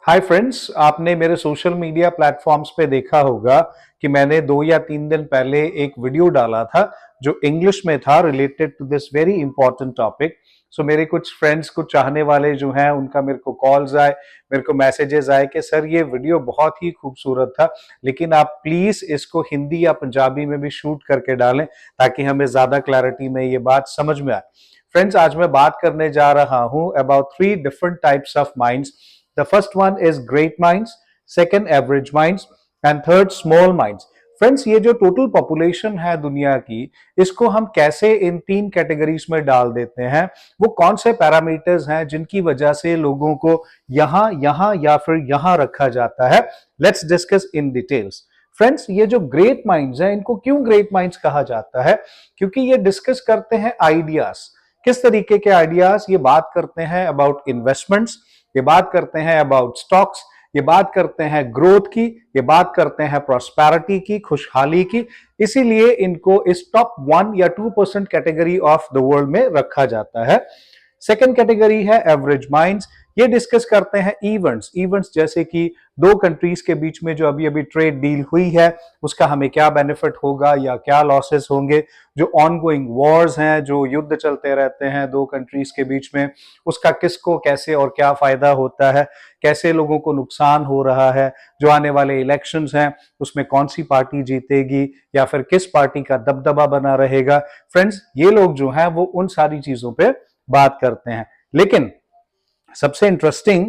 Hi friends, आपने मेरे social media platforms पे देखा होगा कि मैंने 2 या 3 दिन पहले एक वीडियो डाला था जो इंग्लिश में था related to this very important topic. So मेरे कुछ फ्रेंड्स, कुछ चाहने वाले जो हैं, उनका मेरे को कॉल्स आए, मेरे को मैसेजेस आए कि सर ये वीडियो बहुत ही खूबसूरत था, लेकिन आप प्लीज इसको हिंदी या पंजाबी में भी शूट करके डालें ताकि हमें ज्यादा क्लैरिटी में ये बात समझ में आए। फ्रेंड्स, आज मैं बात करने जा रहा हूं about 3 different types of minds. The first one is great minds, second average minds, and third small minds. Friends, ये जो टोटल पॉपुलेशन है दुनिया की, इसको हम कैसे इन 3 कैटेगरीज में डाल देते हैं, वो कौन से पैरामीटर्स हैं जिनकी वजह से लोगों को यहां यहां या फिर यहां रखा जाता है, let's discuss in details. Friends, ये जो ग्रेट माइंड्स हैं, इनको क्यों ग्रेट माइंड्स कहा जाता है? क्योंकि ये डिस्कस करते हैं आइडियाज। किस तरीके के आइडियाज? ये बात करते हैं अबाउट इन्वेस्टमेंट्स, ये बात करते हैं अबाउट स्टॉक्स, ये बात करते हैं ग्रोथ की, ये बात करते हैं प्रॉस्पेरिटी की, खुशहाली की। इसीलिए इनको इस टॉप 1 या 2% कैटेगरी ऑफ द वर्ल्ड में रखा जाता है। सेकेंड कैटेगरी है एवरेज माइंड्स। ये डिस्कस करते हैं इवेंट्स जैसे कि 2 कंट्रीज के बीच में जो अभी अभी ट्रेड डील हुई है, उसका हमें क्या बेनिफिट होगा या क्या लॉसेस होंगे। जो ऑनगोइंग वॉर्स हैं, जो युद्ध चलते रहते हैं 2 कंट्रीज के बीच में, उसका किसको कैसे और क्या फायदा होता है, कैसे लोगों को नुकसान हो रहा है। जो आने वाले इलेक्शंस हैं, उसमें कौन सी पार्टी जीतेगी या फिर किस पार्टी का दबदबा बना रहेगा। फ्रेंड्स, ये लोग जो हैं वो उन सारी चीजों पे बात करते हैं। लेकिन सबसे इंटरेस्टिंग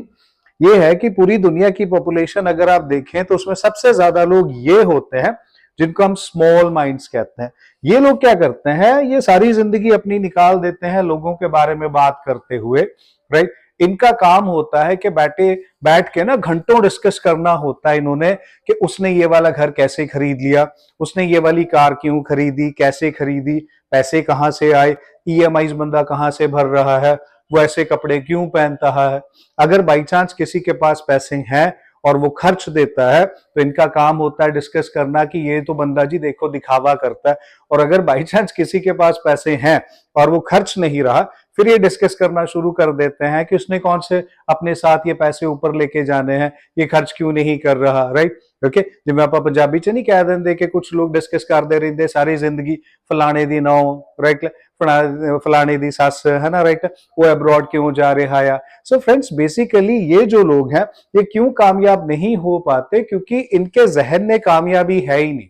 ये है कि पूरी दुनिया की पॉपुलेशन अगर आप देखें तो उसमें सबसे ज्यादा लोग ये होते हैं जिनको हम स्मॉल माइंड्स कहते हैं। ये लोग क्या करते हैं? ये सारी जिंदगी अपनी निकाल देते हैं लोगों के बारे में बात करते हुए, राइट। इनका काम होता है कि बैठ के ना घंटों डिस्कस करना होता है इन्होंने कि उसने ये वाला घर कैसे खरीद लिया, उसने ये वाली कार क्यों खरीदी, कैसे खरीदी, पैसे कहां से आए, ईएमआई बंदा कहां से भर रहा है, वो ऐसे कपड़े क्यों पहनता है। अगर बाई चांस किसी के पास पैसे हैं और वो खर्च देता है तो इनका काम होता है डिस्कस करना कि ये तो बंदा जी देखो दिखावा करता है। और अगर बाई चांस किसी के पास पैसे हैं और वो खर्च नहीं रहा, फिर ये डिस्कस करना शुरू कर देते हैं कि उसने कौन से अपने साथ ये पैसे ऊपर लेके जाने हैं, ये खर्च क्यों नहीं कर रहा, राइट। ओके, जिवें आप पंजाबी च नहीं कह देंगे कि कुछ लोग डिस्कस करते रहते सारी जिंदगी, फलाने दी नौ, राइट, फलाने दी सस, है ना, राइट, वो अब्रॉड क्यों जा रहा है। सो फ्रेंड्स, बेसिकली ये जो लोग हैं ये क्यों कामयाब नहीं हो पाते? क्योंकि इनके जहन में कामयाबी है ही नहीं।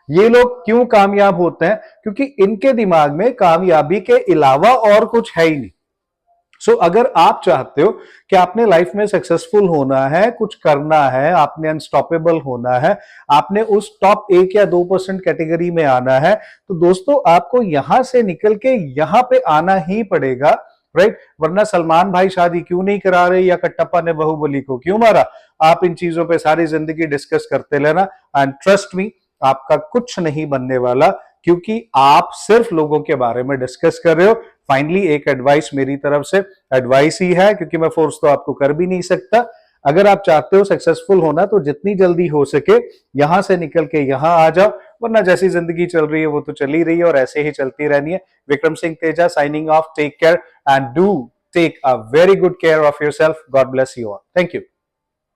ये लोग क्यों कामयाब होते हैं? क्योंकि इनके दिमाग में कामयाबी के अलावा और कुछ है ही नहीं। सो अगर आप चाहते हो कि आपने लाइफ में सक्सेसफुल होना है, कुछ करना है, आपने अनस्टॉपेबल होना है, आपने उस टॉप 1 या 2% कैटेगरी में आना है, तो दोस्तों आपको यहां से निकल के यहां पे आना ही पड़ेगा, राइट। वरना सलमान भाई शादी क्यों नहीं करा रहे या कटप्पा ने बाहुबली को क्यों मारा? आप इन चीजों पे सारी जिंदगी डिस्कस करते रहना, एंड ट्रस्ट मी, आपका कुछ नहीं बनने वाला, क्योंकि आप सिर्फ लोगों के बारे में डिस्कस कर रहे हो। फाइनली एक एडवाइस मेरी तरफ से, एडवाइस ही है क्योंकि मैं फोर्स तो आपको कर भी नहीं सकता। अगर आप चाहते हो सक्सेसफुल होना तो जितनी जल्दी हो सके यहां से निकल के यहां आ जाओ, वरना जैसी जिंदगी चल रही है वो तो चली रही है और ऐसे ही चलती रहनी है। Vikram Singh Teja signing off. Take care and do take a very good care of yourself. God bless you all. Thank you.